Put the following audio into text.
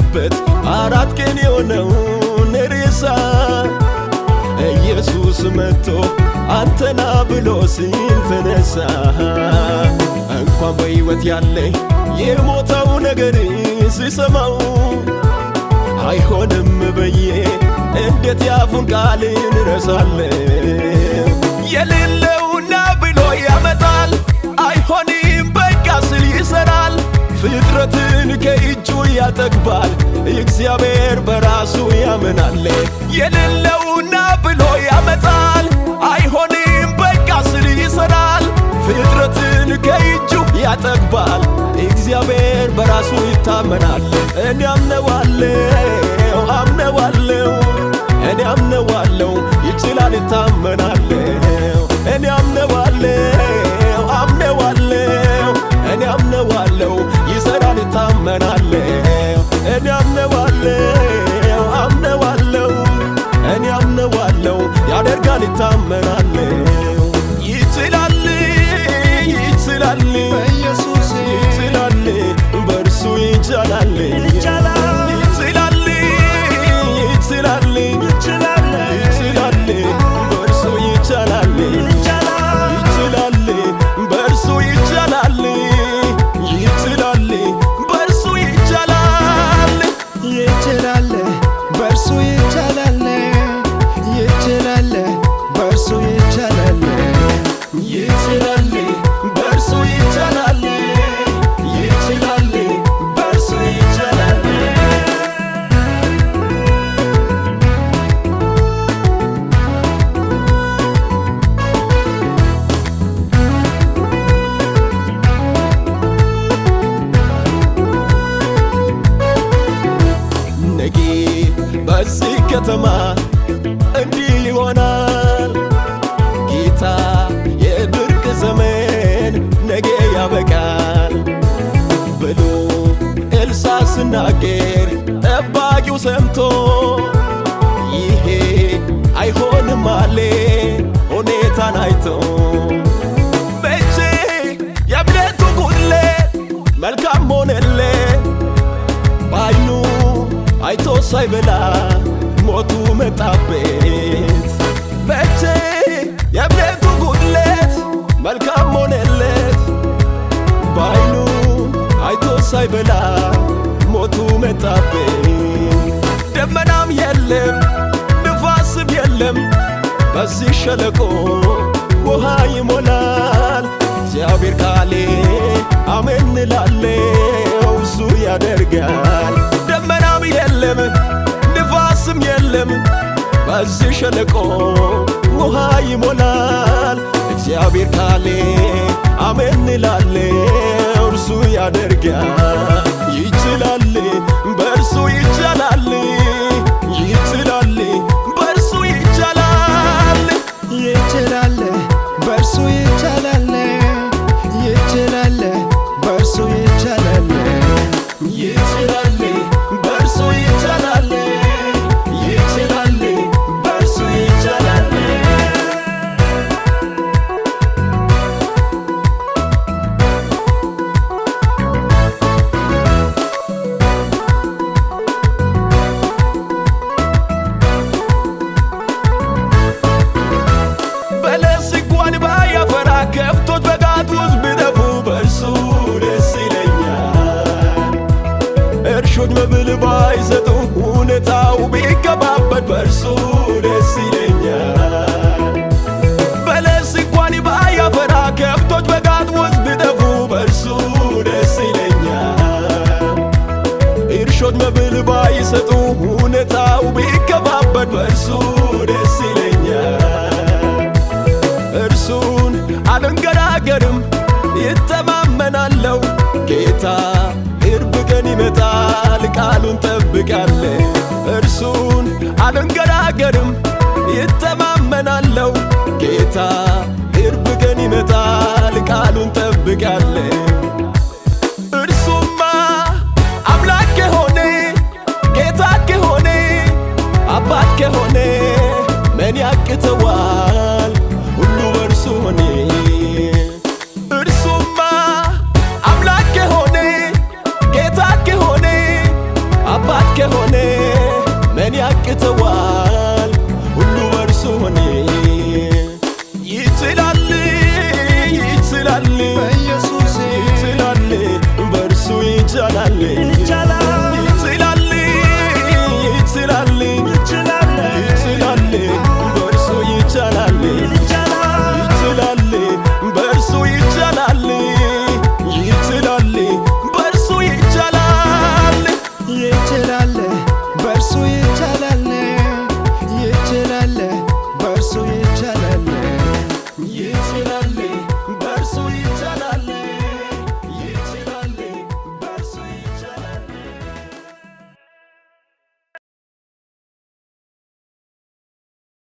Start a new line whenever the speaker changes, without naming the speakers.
የተኛበት 4 ቀን የሆነውን ሬሳ ኢየሱስ መጥቶ አንተና ብሎ ሲል ተነሳ። እንኳን በሕይወት ያለ የሞተው ነገር ሲሰማው አይሆንም ብዬ እንዴት ያፉን ቃል እንረሳለን? የሌለውና ብሎ ያመጣል፣ አይሆንም በቃ ስል ይሰራል። ፍጥረትን ከእጁ ያጠግባል፣ እግዚአብሔር በራሱ ያምናል። የሌለውና ብሎ ያመጣል፣ አይሆንም በቃ ስል ይሰራል። ፍጥረትን ከእጁ ያጠግባል፣ እግዚአብሔር በራሱ ይታመናል። እኔ አምነዋለሁ አምነዋለሁ እኔ አምነዋለሁ ይችላል ይታመናለሁ። እኔ አምነዋለሁ አምነዋለሁ እኔ አምነዋለሁ ይሰራል ይታመናለሁ። እኔ አምነዋለሁ አምነዋለሁ እኔ አምነዋለሁ ያደርጋል ይታመናለሁ። ይችላል ይችላል
በኢየሱስ
ይችላል በእርሱ ይቻላል ይችላል ይችላል ይችላል በእርሱ ይቻላል ይችላል በእርሱ ይቻላል ይችላል በእርሱ ይቻላል
ይችላል በእርሱ ይቻላል ይችላል በእርሱ ይቻላል
ይችላል በእርሱ ይቻላል ይችላል በእርሱ ይቻላል። ነገ በዚህ ከተማ እንዲህ ይሆናል። ጌታ የድርቅ ዘመን ነገ ያበቃል ብሎ ኤልሳዕ ሲናገር ጠባቂው ሰምቶ ይሄ አይሆንም አለ ሁኔታን አይቶ። መቼ የእምነቱ ጉድለት መልካም ሆነለት፣ በዓይኑ አይቶ ሳይበላ ሞቱ መጣበት። መቼ የእምነቱ ጉድለት መልካም ሆነለት፣ በዓይኑ አይቶ ሳይበላ ሞቱ መጣበት። ደመናም የለም ንፋስም የለም በዚህ ሸለቆ ውሃ ይሞላል። እግዚአብሔር ካለ አሜን እንላለው እሱ ያደርጋል። ደመናም የለም ንፋስም የለም በዚህ ሸለቆ ውሃ ይሞላል። እግዚአብሔር ካለ አሜን እንላለው እርሱ ያደርጋል። ይችላል በእርሱ ይቻላል ይችላል በእርሱ ይቻላል
ይችላል በእርሱ ይቻላል ይችላል በእርሱ ይቻላል
ይችላል በእርሱ ይቻላል ይችላል በእርሱ ይቻላል። በለስ እንኳን ባያፈራ ከብቶች በጋት ውስጥ ቢጠፉ በእርሱ ደስ ይለኛል። እርሾች መብል ባይሰጡ ሁኔታው ቢገባበት በእርሱ ደስ ይለኛል። በለስ እንኳን ባያፈራ ከብቶች በጋት ውስጥ ቢጠፉ በእርሱ ደስ ይለኛል። እርሾች መብል ባይሰጡ ሁኔታው ቢገባበት በእርሱ ደስ ይለኛል። እርሱን አልንገራገርም ይተማመናለው። ጌታ ቅርብ ቀን ይመጣል ቃሉን ጠብቃለ። እርሱን አልንገራገርም ይተማመናለው። ጌታ ቅርብ ቀን ይመጣል ቃሉን ጠብቃለ። እርሱማ አምላክ ከሆነ ጌታ ከሆነ አባት ከሆነ ምን ያቅተዋል? ሁሉ በእርሱ ሆነ። እርሱማ አምላክ ከሆነ ጌታ ከሆነ አባት ከሆነ ምን ያቅተዋል? ሁሉ በርሱ ሆነ። ይችላል ይችላል
በኢየሱስ
ይችላል በርሱ ይቻላል